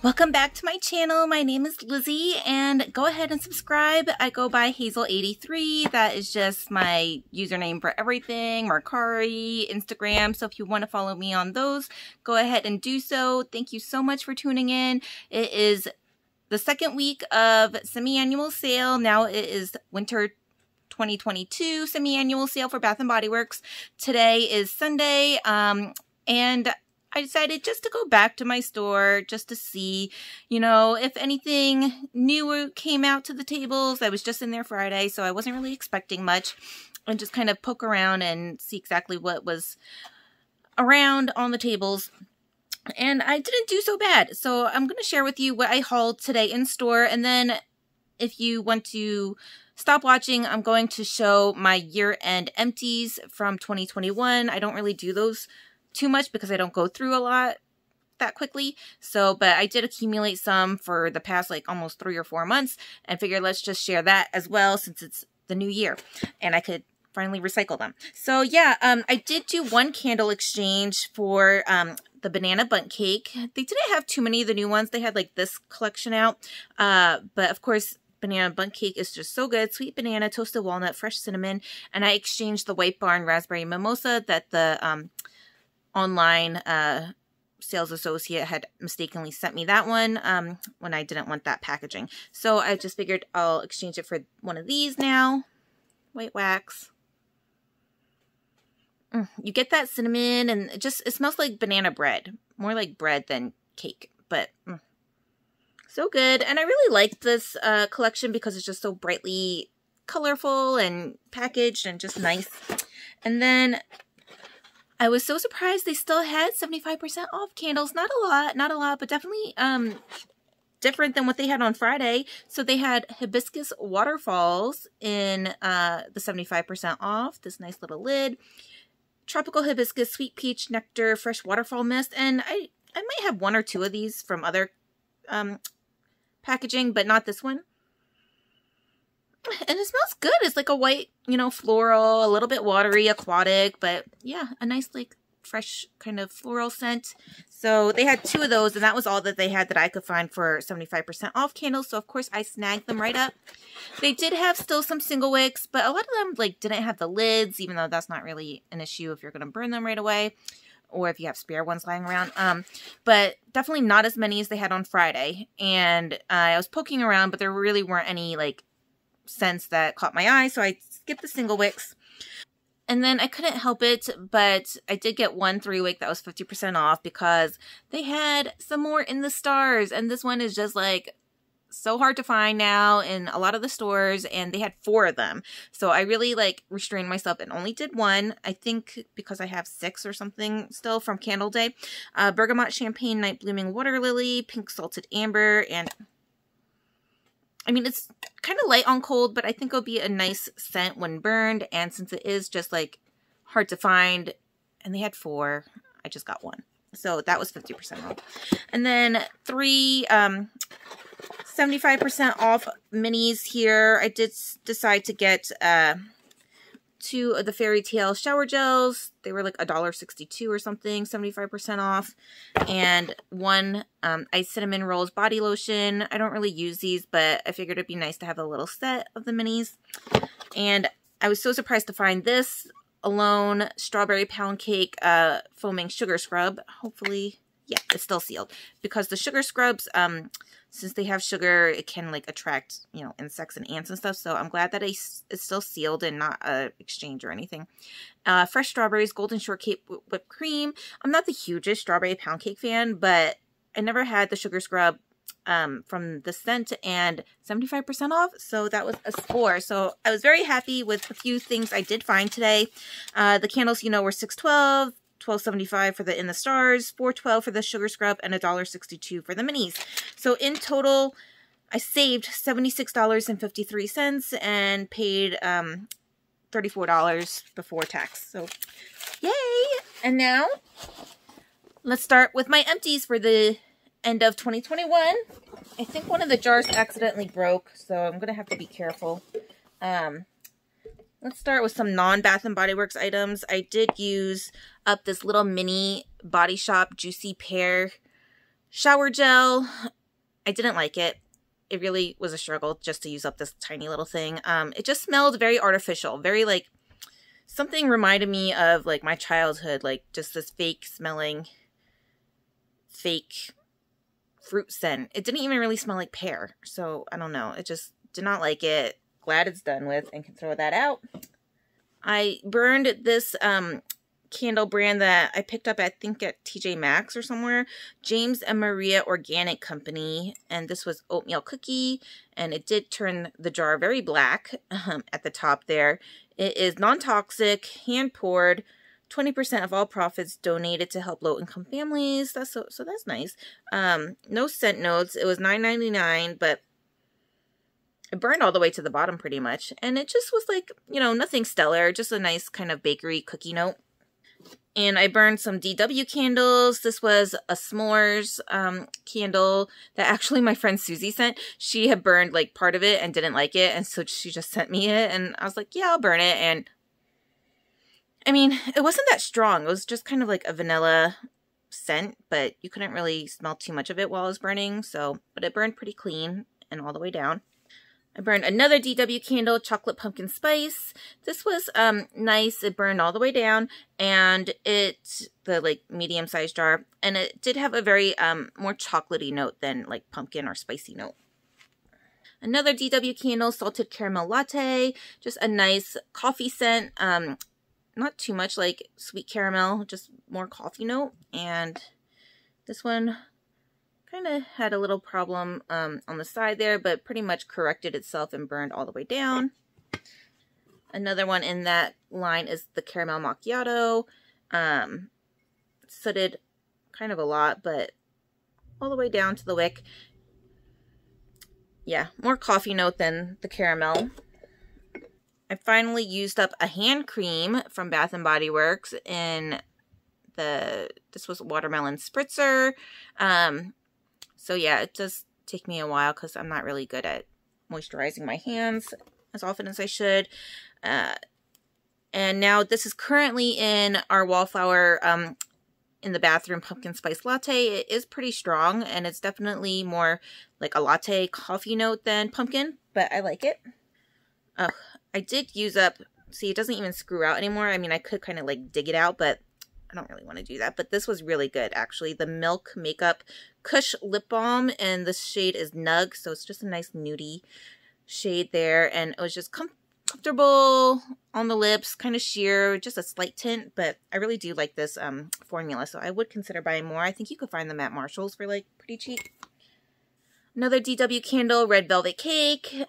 Welcome back to my channel. My name is Lizzie and go ahead and subscribe. I go by Hazel83. That is just my username for everything, Mercari, Instagram. So if you want to follow me on those, go ahead and do so. Thank you so much for tuning in. It is the second week of semi-annual sale. Now it is winter 2022 semi-annual sale for Bath & Body Works. Today is Sunday and I decided just to go back to my store just to see, you know, if anything new came out to the tables. I was just in there Friday, so I wasn't really expecting much, and just kind of poke around and see exactly what was around on the tables. And I didn't do so bad. So I'm going to share with you what I hauled today in store. And then if you want to stop watching, I'm going to show my year-end empties from 2021. I don't really do those too much because I don't go through a lot that quickly. So, but I did accumulate some for the past like almost 3 or 4 months and figured let's just share that as well since it's the new year and I could finally recycle them. So yeah, I did do one candle exchange for the banana bundt cake. They didn't have too many of the new ones. They had like this collection out. But of course, banana bundt cake is just so good. Sweet banana, toasted walnut, fresh cinnamon. And I exchanged the White Barn raspberry mimosa that the online sales associate had mistakenly sent me that one when I didn't want that packaging. So I just figured I'll exchange it for one of these now. White wax. You get that cinnamon and it smells like banana bread. More like bread than cake, but so good. And I really like this collection because it's just so brightly colorful and packaged and just nice. And then I was so surprised they still had 75% off candles. Not a lot, but definitely different than what they had on Friday. So they had hibiscus waterfalls in the 75% off. This nice little lid. Tropical hibiscus, sweet peach nectar, fresh waterfall mist. And I might have 1 or 2 of these from other packaging, but not this one. And it smells good. It's like a white, you know, floral, a little bit watery, aquatic, but yeah, a nice, like, fresh kind of floral scent. So they had 2 of those, and that was all that they had that I could find for 75% off candles. So, of course, I snagged them right up. They did have still some single wicks, but a lot of them, like, didn't have the lids, even though that's not really an issue if you're going to burn them right away, or if you have spare ones lying around. But definitely not as many as they had on Friday. And I was poking around, but there really weren't any, like, scents that caught my eye, so I skipped the single wicks. And then I couldn't help it, but I did get one 3-wick that was 50% off because they had some more in the stars, and this one is just like so hard to find now in a lot of the stores, and they had 4 of them. So I really like restrained myself and only did one, I think because I have 6 or something still from Candle Day. Bergamot Champagne Night Blooming Water Lily, Pink Salted Amber, and I mean, it's kind of light on cold, but I think it'll be a nice scent when burned. And since it is just like hard to find, and they had 4, I just got 1. So that was 50% off. And then 3 75% off minis here. I did decide to get 2 of the Fairy Tale shower gels. They were like $1.62 or something, 75% off. And 1 Ice Cinnamon Rolls body lotion. I don't really use these, but I figured it'd be nice to have a little set of the minis. And I was so surprised to find this Alone Strawberry Pound Cake Foaming Sugar Scrub. Hopefully, yeah, it's still sealed. Because the sugar scrubs, since they have sugar, it can like attract, you know, insects and ants and stuff. So I'm glad that it's still sealed and not a exchange or anything. Fresh strawberries, golden shortcake whipped cream. I'm not the hugest strawberry pound cake fan, but I never had the sugar scrub from the scent, and 75% off. So that was a score. So I was very happy with a few things I did find today. The candles, you know, were $6.12. $12.75 for the In the Stars, $4.12 for the sugar scrub, and $1.62 for the minis. So in total, I saved $76.53 and paid $34 before tax. So yay! And now let's start with my empties for the end of 2021. I think one of the jars accidentally broke, so I'm gonna have to be careful. Let's start with some non-Bath & Body Works items. I did use up this little mini Body Shop Juicy Pear Shower gel, I didn't like it. It really was a struggle just to use up this tiny little thing. It just smelled very artificial, very like, something reminded me of like my childhood, like just this fake smelling, fake fruit scent. It didn't even really smell like pear, so I don't know. It just did not like it. Glad it's done with and can throw that out. I burned this candle brand that I picked up, I think at TJ Maxx or somewhere, James and Maria Organic Company, and this was Oatmeal Cookie, and it did turn the jar very black at the top there. It is non-toxic, hand-poured, 20% of all profits donated to help low-income families. So that's nice. No scent notes. It was $9.99, but it burned all the way to the bottom pretty much, and it just was like, you know, nothing stellar, just a nice kind of bakery cookie note. And I burned some DW candles. This was a s'mores candle that actually my friend Susie sent. She had burned like part of it and didn't like it, and so she just sent me it, and I was like, yeah, I'll burn it. And I mean, it wasn't that strong. It was just kind of like a vanilla scent, but you couldn't really smell too much of it while it was burning. So, but it burned pretty clean and all the way down. I burned another DW candle, chocolate pumpkin spice. This was nice. It burned all the way down, and it's the like medium-sized jar, and it did have a very more chocolatey note than like pumpkin or spicy note. Another DW candle, salted caramel latte, just a nice coffee scent. Not too much like sweet caramel, just more coffee note. And this one kind of had a little problem on the side there, but pretty much corrected itself and burned all the way down. Another one in that line is the caramel macchiato. Sooted kind of a lot, but all the way down to the wick. Yeah, more coffee note than the caramel. I finally used up a hand cream from Bath & Body Works in this was watermelon spritzer. So yeah, it does take me a while because I'm not really good at moisturizing my hands as often as I should. And now this is currently in our Wallflower in the bathroom pumpkin spice latte. It is pretty strong, and it's definitely more like a latte coffee note than pumpkin, but I like it. I did use up, see, it doesn't even screw out anymore. I mean, I could kind of like dig it out, but I don't really want to do that. But this was really good, actually. The Milk Makeup Kush Lip Balm, and this shade is Nug, so it's just a nice nudie shade there, and it was just comfortable on the lips, kind of sheer, just a slight tint, but I really do like this formula, so I would consider buying more. I think you could find them at Marshall's for like pretty cheap. Another DW candle, Red Velvet Cake.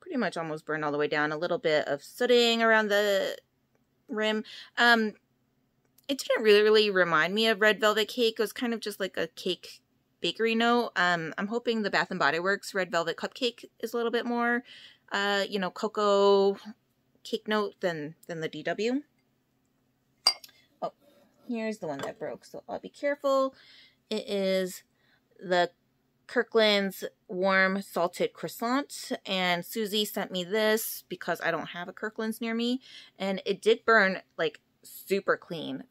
Pretty much almost burned all the way down. A little bit of sooting around the rim. It didn't really remind me of Red Velvet Cake. It was kind of just like a cake bakery note. I'm hoping the Bath & Body Works Red Velvet Cupcake is a little bit more, you know, cocoa cake note than the DW. Oh, here's the one that broke, so I'll be careful. It is the Kirkland's Warm Salted Croissant, and Susie sent me this because I don't have a Kirkland's near me, and it did burn like super clean,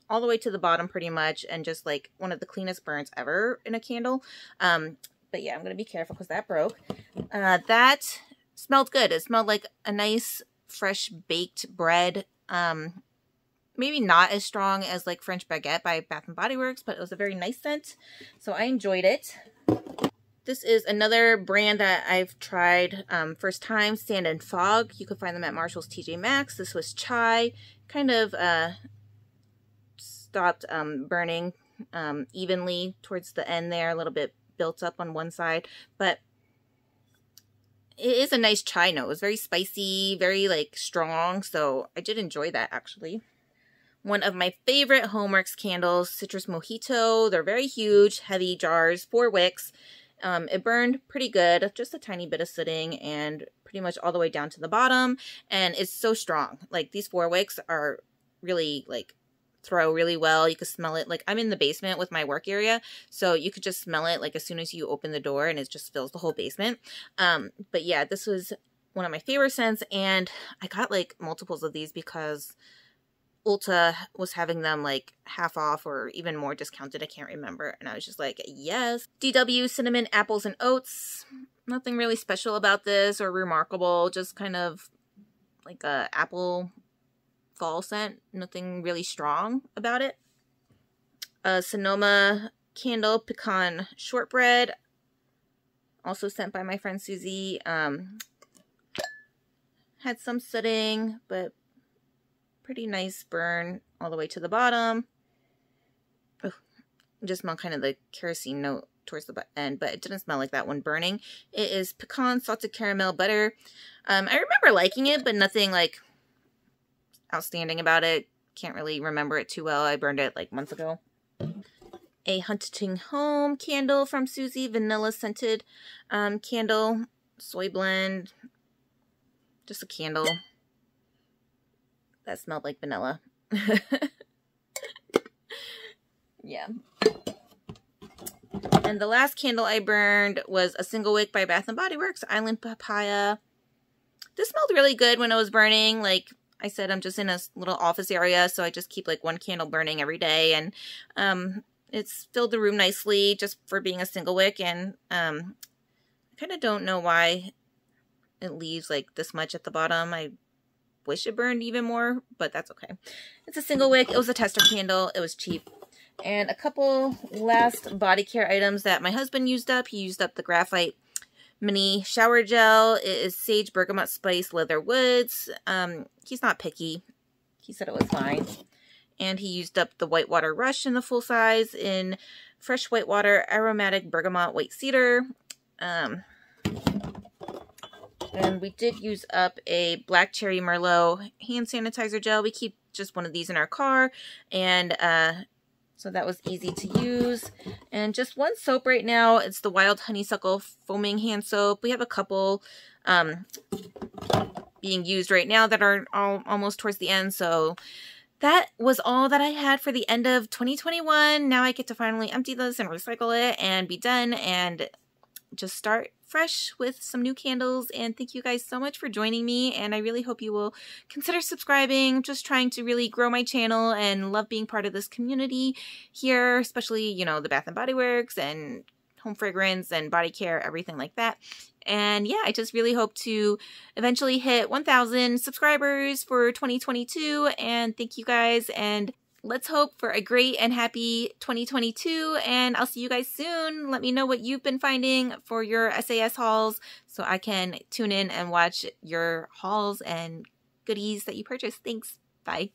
all the way to the bottom pretty much, and just like one of the cleanest burns ever in a candle. But yeah, I'm gonna be careful because that broke. That smelled good. It smelled like a nice fresh baked bread. Maybe not as strong as like French Baguette by Bath & Body Works, but it was a very nice scent, so I enjoyed it. This is another brand that I've tried first time, Sand and Fog. You can find them at Marshall's, TJ Maxx. This was chai, kind of stopped burning evenly towards the end there, a little bit built up on one side, but it is a nice chai note. It was very spicy, very like strong, so I did enjoy that actually. One of my favorite Homeworks candles, Citrus Mojito. They're very huge, heavy jars, 4 wicks. It burned pretty good, just a tiny bit of sooting, and pretty much all the way down to the bottom. And it's so strong. Like, these 4 wicks are really, like, throw really well. You could smell it. Like, I'm in the basement with my work area, so you could just smell it, like, as soon as you open the door, and it just fills the whole basement. But yeah, this was one of my favorite scents, and I got, like, multiples of these because Ulta was having them like half off or even more discounted. I can't remember. And I was just like, yes. DW Cinnamon Apples and Oats. Nothing really special about this or remarkable. Just kind of like a apple fall scent. Nothing really strong about it. Sonoma Candle Pecan Shortbread. Also sent by my friend Susie. Had some sooting, but pretty nice burn all the way to the bottom. Ugh, just smell kind of the kerosene note towards the end, but it didn't smell like that one burning. It is pecan salted caramel butter. I remember liking it, but nothing like outstanding about it. Can't really remember it too well. I burned it like months ago. A Hunting Home candle from Susie, vanilla scented candle, soy blend, just a candle that smelled like vanilla. Yeah. And the last candle I burned was a single wick by Bath & Body Works, Island Papaya. This smelled really good when it was burning. Like I said, I'm just in a little office area, so I just keep like one candle burning every day. And it's filled the room nicely just for being a single wick. And I kind of don't know why it leaves like this much at the bottom. I wish it burned even more, but that's okay. It's a single wick. It was a tester candle. It was cheap. And a couple last body care items that my husband used up. He used up the Graphite Mini Shower Gel. It is Sage Bergamot Spice Leather Woods. He's not picky. He said it was fine. And he used up the Whitewater Rush in the full size in Fresh Whitewater Aromatic Bergamot White Cedar. And we did use up a Black Cherry Merlot hand sanitizer gel. We keep just one of these in our car. And so that was easy to use. And just one soap right now. It's the Wild Honeysuckle Foaming Hand Soap. We have a couple being used right now that are almost towards the end. So that was all that I had for the end of 2021. Now I get to finally empty this and recycle it and be done and just start fresh with some new candles. And thank you guys so much for joining me, and I really hope you will consider subscribing. Just trying to really grow my channel and love being part of this community here, especially, you know, the Bath & Body Works and home fragrance and body care, everything like that. And yeah, I just really hope to eventually hit 1,000 subscribers for 2022. And thank you guys, and let's hope for a great and happy 2022, and I'll see you guys soon. Let me know what you've been finding for your SAS hauls so I can tune in and watch your hauls and goodies that you purchase. Thanks. Bye.